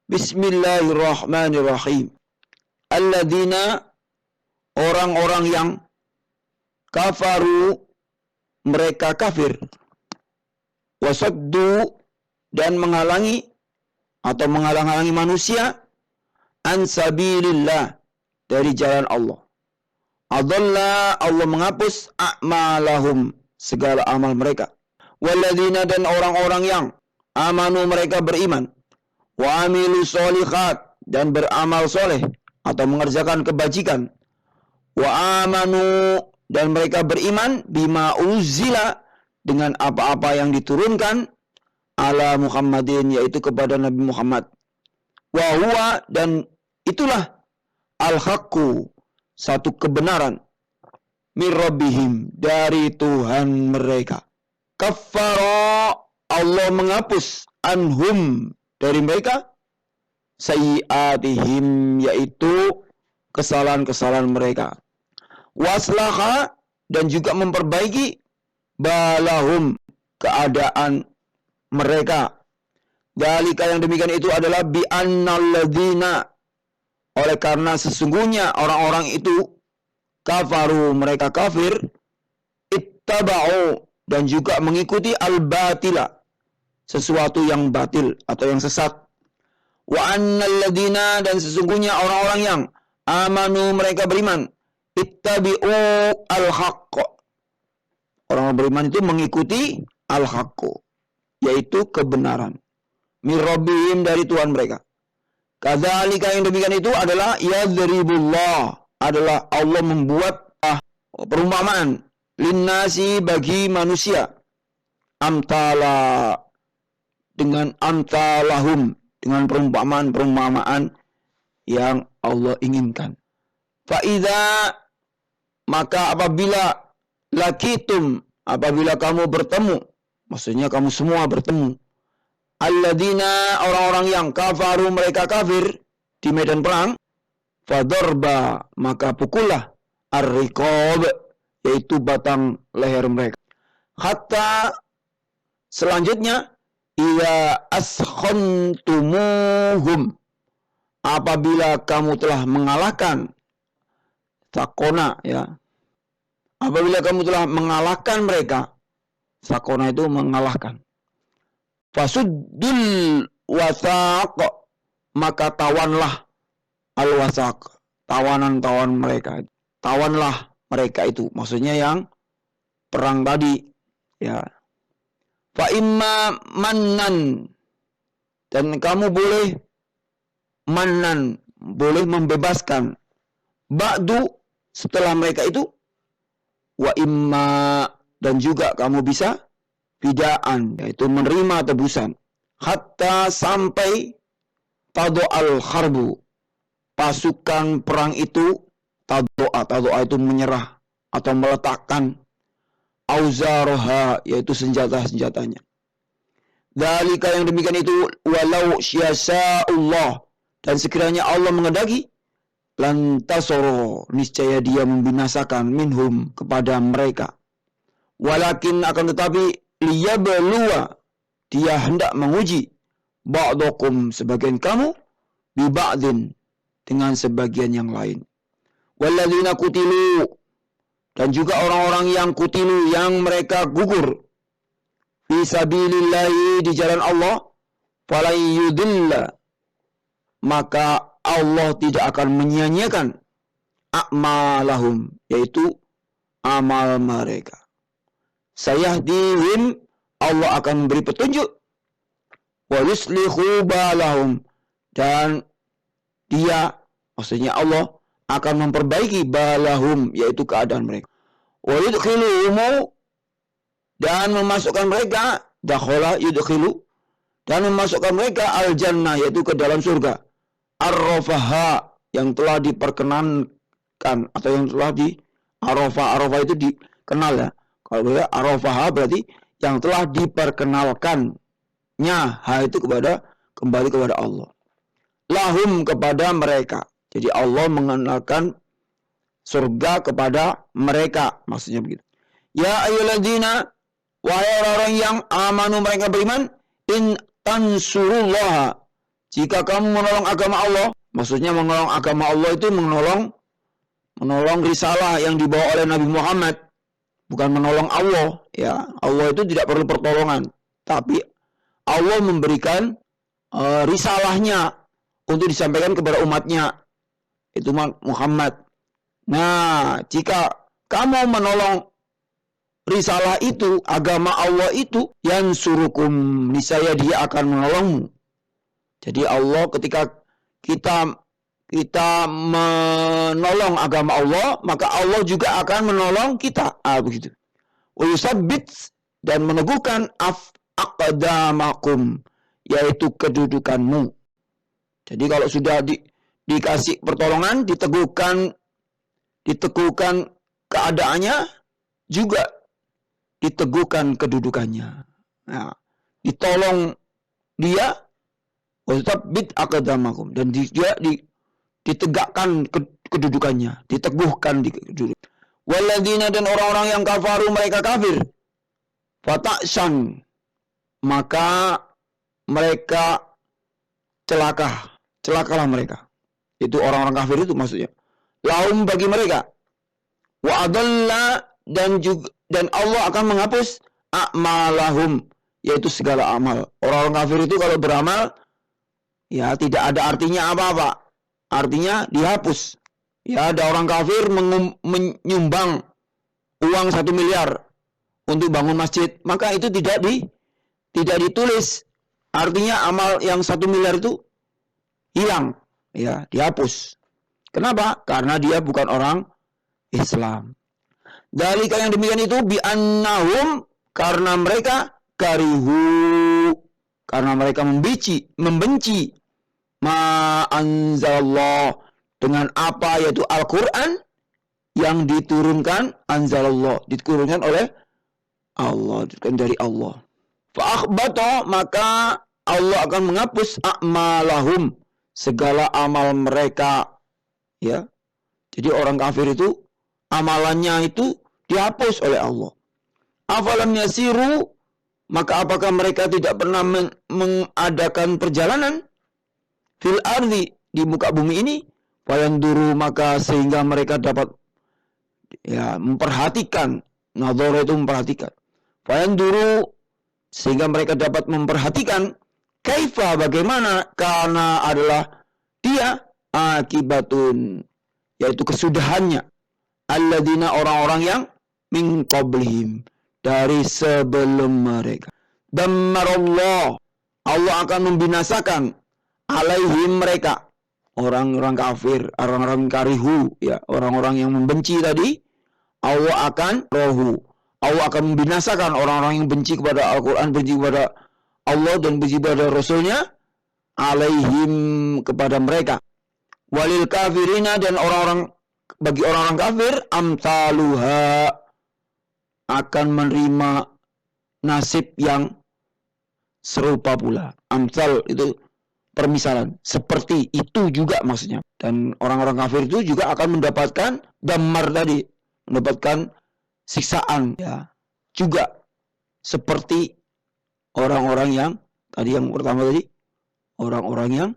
Bismillahirrahmanirrahim. Alladzina, orang-orang yang kafaru, mereka kafir, wasaddu, dan menghalangi atau menghalang-halangi manusia, an sabilillah, dari jalan Allah. Adalla, Allah menghapus a'malahum, segala amal mereka. Walladzina, dan orang-orang yang amanu, mereka beriman, wa amilu sholihat, dan beramal soleh atau mengerjakan kebajikan, wa amanu, dan mereka beriman bima uzila, dengan apa-apa yang diturunkan ala Muhammadin, yaitu kepada Nabi Muhammad, wa huwa, dan itulah al-haqqu, satu kebenaran, mir rabbihim, dari Tuhan mereka. Kaffara, Allah menghapus, anhum, dari mereka, sayyiatihim, yaitu kesalahan-kesalahan mereka. Waslaha, dan juga memperbaiki balahum, keadaan mereka. Dzalika, yang demikian itu adalah bi annal ladzina, oleh karena sesungguhnya orang-orang itu kafaru, mereka kafir, ittaba'u, dan juga mengikuti al-batila, sesuatu yang batil atau yang sesat. Wa annal ladzina, dan sesungguhnya orang-orang yang amanu, mereka beriman, ittabi'u al-haqq, orang beriman itu mengikuti al-haqq, yaitu kebenaran, mir rabbihim, dari Tuhan mereka. Kadzalika, yang demikian itu adalah yadribullah, adalah Allah membuat perumpamaan, linnasi, bagi manusia, amtala, dengan amtalahum, dengan perumpamaan-perumpamaan yang Allah inginkan. Fa'idha, maka apabila lakitum, apabila kamu bertemu, maksudnya kamu semua bertemu, alladzina, orang-orang yang kafaru, mereka kafir di medan perang, fadarba, maka pukullah, ar-riqab, yaitu batang leher mereka. Hatta, selanjutnya, idza askhantumuhum, apabila kamu telah mengalahkan, sakona, ya, apabila kamu telah mengalahkan mereka, sakona itu mengalahkan. Fasuddul wasaq, maka tawanlah al-wasaq, tawanan mereka. Tawanlah mereka itu, maksudnya yang perang tadi, ya. Fa imma mannan, dan kamu boleh mannan, boleh membebaskan, ba'du, setelah mereka itu, wa imma, dan juga kamu bisa fidaan, yaitu menerima tebusan, hatta, sampai tado'al harbu, pasukan perang itu, tado'a itu menyerah atau meletakkan, auzarha, yaitu senjata-senjatanya. Dzalika, yang demikian itu, walau syiasa'ullah, dan sekiranya Allah mengendaki, lantasoro, niscaya dia membinasakan, minhum, kepada mereka. Walakin, akan tetapi, liyabluwa, dia hendak menguji, ba'dakum, sebagian kamu, bi ba'din, dengan sebagian yang lain. Walladzina kutilu, dan juga orang-orang yang kutilu, yang mereka gugur, fi sabilillahi, di jalan Allah, falayudilla, maka Allah tidak akan menyia-nyiakan a'malahum, yaitu amal mereka. Sayahdihim, Allah akan memberi petunjuk, wa yuslihu balahum, dan dia, maksudnya Allah akan memperbaiki balahum, yaitu keadaan mereka. Wa yudkhiluhum, dan memasukkan mereka, dakhala yudkhilu, dan memasukkan mereka al-jannah, yaitu ke dalam surga, ar-rafaha, yang telah diperkenankan, atau yang telah di Arafah itu dikenal, ya. Kalau boleh Arafah berarti yang telah diperkenalkannya, itu kembali kepada Allah. Lahum, kepada mereka. Jadi Allah mengenalkan surga kepada mereka, maksudnya begitu. Ya ayyuhalladzina, wahai orang yang amanu, mereka beriman, in tansurullaha, Jika kamu menolong agama Allah, maksudnya menolong agama Allah itu menolong risalah yang dibawa oleh Nabi Muhammad, bukan menolong Allah. Ya, Allah itu tidak perlu pertolongan, tapi Allah memberikan risalahnya untuk disampaikan kepada umatnya, itu Muhammad. Nah, jika kamu menolong risalah itu, agama Allah itu, yansurukum, niscaya dia akan menolongmu. Jadi Allah ketika kita menolong agama Allah, maka Allah juga akan menolong kita. Begitu. Wa yusabbit, dan meneguhkan aqdamakum, yaitu kedudukanmu. Jadi kalau sudah dikasih pertolongan, diteguhkan keadaannya, juga diteguhkan kedudukannya. Nah, ditolong dia, wasabbit aqdamakum, dan dia ditegakkan kedudukannya, diteguhkan di kedudukan. Walladzina, dan orang-orang yang kafaru, mereka kafir, fata'san, maka mereka celakalah mereka. Itu orang-orang kafir itu maksudnya. Lahum, bagi mereka. Wa adalla, dan Allah akan menghapus a'malahum, yaitu segala amal. Orang-orang kafir itu kalau beramal, ya tidak ada artinya apa-apa. Artinya dihapus. Ya, ada orang kafir menyumbang uang 1 miliar untuk bangun masjid, maka itu tidak ditulis. Artinya amal yang 1 miliar itu hilang, ya, dihapus. Kenapa? Karena dia bukan orang Islam. Dalika, yang demikian itu, bi'annahum, karena mereka karihu, karena mereka membenci ma anzalallah, dengan apa, yaitu Al-Quran yang diturunkan, anzalallah, diturunkan oleh Allah, diturunkan dari Allah. Fa'akhbata, maka Allah akan menghapus a'malahum, segala amal mereka. Ya, jadi orang kafir itu amalannya itu dihapus oleh Allah. Afalam yasiru, maka apakah mereka tidak pernah mengadakan perjalanan fil ardi, di muka bumi ini, fayanduru, maka sehingga mereka dapat memperhatikan. Nadhara itu memperhatikan. Fayanduru, sehingga mereka dapat memperhatikan, kaifa, bagaimana, karena adalah dia akibatun, yaitu kesudahannya, alladzina, orang-orang yang min qablihim, dari sebelum mereka. Dammarallah, Allah akan membinasakan, alaihim, mereka, orang-orang kafir, orang-orang karihu, ya, orang-orang yang membenci tadi, Allah akan membinasakan orang-orang yang benci kepada Al-Quran, benci kepada Allah dan benci kepada Rasulnya, alaihim, kepada mereka. Walil kafirina, dan bagi orang-orang kafir, amsaluha, akan menerima nasib yang serupa pula. Amsal itu permisalan, seperti itu juga maksudnya. Dan orang-orang kafir itu juga akan mendapatkan damar tadi, mendapatkan siksaan, ya, juga seperti orang-orang yang tadi, yang pertama tadi, orang-orang yang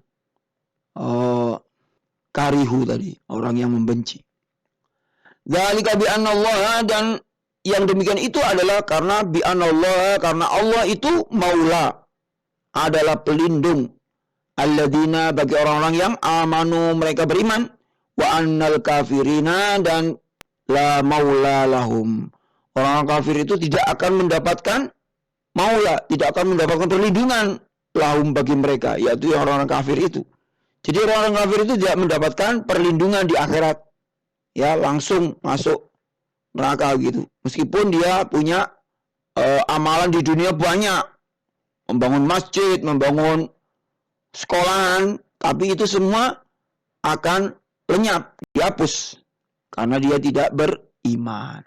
karihu tadi, orang yang membenci. Dzalika bi annallaha, dan yang demikian itu adalah karena bi annallaha, karena Allah itu maula, adalah pelindung, alladzina, bagi orang-orang yang amanu, mereka beriman, wa annal kafirina, dan la maula lahum, orang-orang kafir itu tidak akan mendapatkan maula, tidak akan mendapatkan perlindungan, lahum, bagi mereka, yaitu orang-orang kafir itu. Jadi orang-orang kafir itu tidak mendapatkan perlindungan di akhirat, ya, langsung masuk neraka gitu. Meskipun dia punya amalan di dunia banyak, membangun masjid, membangun sekolahan, tapi itu semua akan lenyap, dihapus, karena dia tidak beriman.